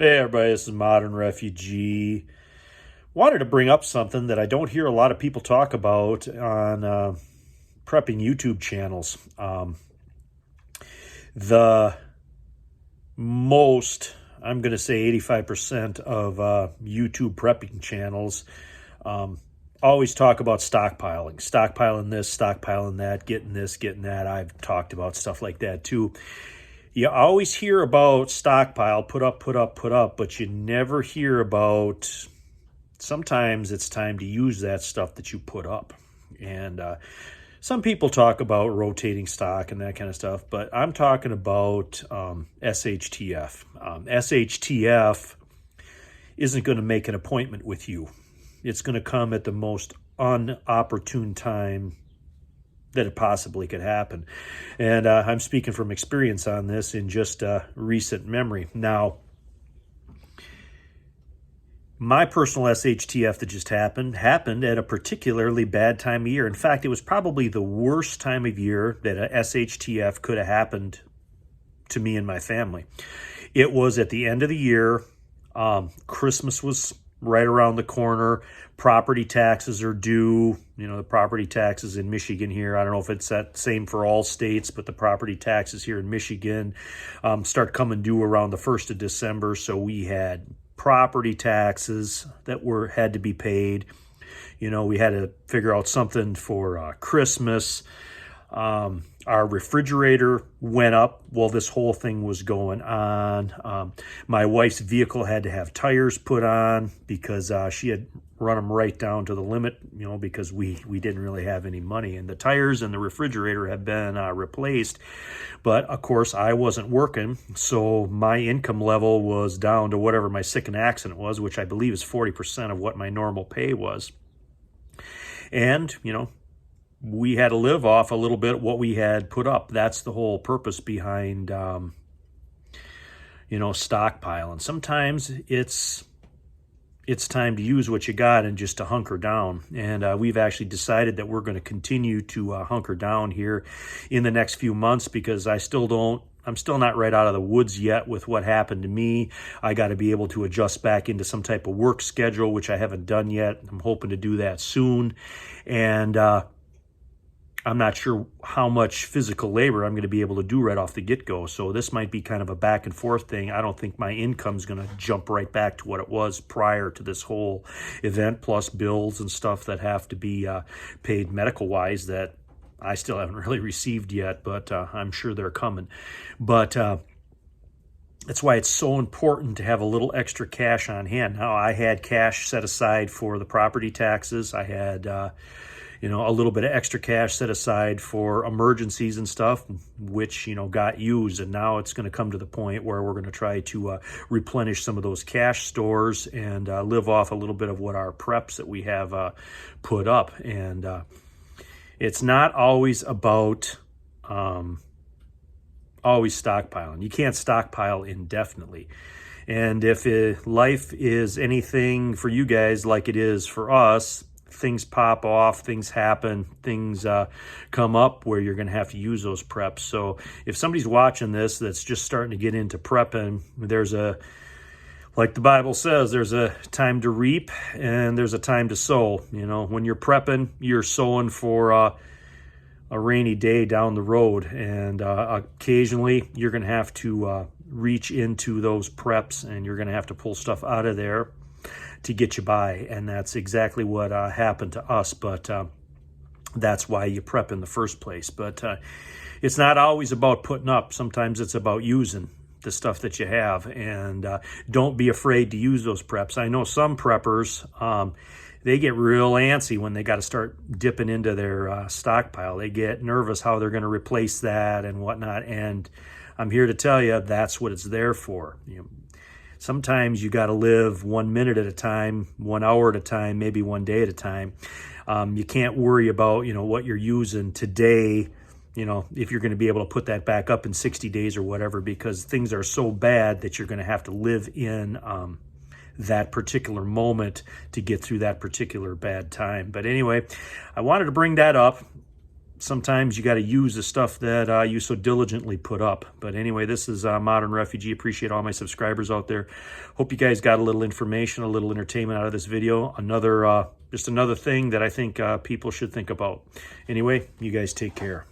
Hey everybody, this is Modern Refugee. Wanted to bring up something that I don't hear a lot of people talk about on prepping YouTube channels. The most, I'm going to say 85% of YouTube prepping channels always talk about stockpiling this, stockpiling that, getting this, getting that. I've talked about stuff like that too. You always hear about stockpile, put up, but you never hear about sometimes it's time to use that stuff that you put up. And some people talk about rotating stock and that kind of stuff, but I'm talking about SHTF. SHTF isn't going to make an appointment with you. It's going to come at the most unopportune time that it possibly could happen. And I'm speaking from experience on this in just recent memory. Now, my personal SHTF that just happened at a particularly bad time of year. In fact, it was probably the worst time of year that a SHTF could have happened to me and my family. It was at the end of the year. Christmas was right around the corner. Property taxes are due. You know, the property taxes in Michigan here, I don't know if it's that same for all states, but the property taxes here in Michigan start coming due around the 1st of December. So we had property taxes that had to be paid. You know, we had to figure out something for Christmas. Our refrigerator went up while this whole thing was going on. My wife's vehicle had to have tires put on because she had run them right down to the limit, you know, because we didn't really have any money. And the tires and the refrigerator have been replaced. But, of course, I wasn't working, so my income level was down to whatever my sick and accident was, which I believe is 40% of what my normal pay was. And, you know, we had to live off a little bit what we had put up. That's the whole purpose behind, stockpiling. Sometimes it's time to use what you got and just to hunker down. And we've actually decided that we're going to continue to hunker down here in the next few months because I'm still not right out of the woods yet with what happened to me. I got to be able to adjust back into some type of work schedule, which I haven't done yet. I'm hoping to do that soon. And I'm not sure how much physical labor I'm going to be able to do right off the get-go. So this might be kind of a back and forth thing. I don't think my income's going to jump right back to what it was prior to this whole event, plus bills and stuff that have to be paid medical-wise that I still haven't really received yet, but I'm sure they're coming. But that's why it's so important to have a little extra cash on hand. Now, I had cash set aside for the property taxes. I had a little bit of extra cash set aside for emergencies and stuff, which, got used. And now it's going to come to the point where we're going to try to replenish some of those cash stores and live off a little bit of what our preps that we have put up. And it's not always about always stockpiling. You can't stockpile indefinitely. And if life is anything for you guys like it is for us, things pop off, things happen, things come up where you're going to have to use those preps. So if somebody's watching this that's just starting to get into prepping, like the Bible says, there's a time to reap and there's a time to sow. You know, when you're prepping, you're sowing for a rainy day down the road. And occasionally you're going to have to reach into those preps and you're going to have to pull stuff out of there to get you by. And that's exactly what happened to us. But that's why you prep in the first place. But it's not always about putting up. Sometimes it's about using the stuff that you have. And don't be afraid to use those preps. I know some preppers, they get real antsy when they got to start dipping into their stockpile. They get nervous how they're going to replace that and whatnot. And I'm here to tell you that's what it's there for. Sometimes you got to live 1 minute at a time, 1 hour at a time, maybe 1 day at a time. You can't worry about, what you're using today, if you're going to be able to put that back up in 60 days or whatever, because things are so bad that you're going to have to live in that particular moment to get through that particular bad time. But anyway, I wanted to bring that up. sometimes you got to use the stuff that you so diligently put up. But anyway, this is Modern Refugee. Appreciate all my subscribers out there. Hope you guys got a little information, a little entertainment out of this video. Just another thing that I think people should think about. Anyway, you guys take care.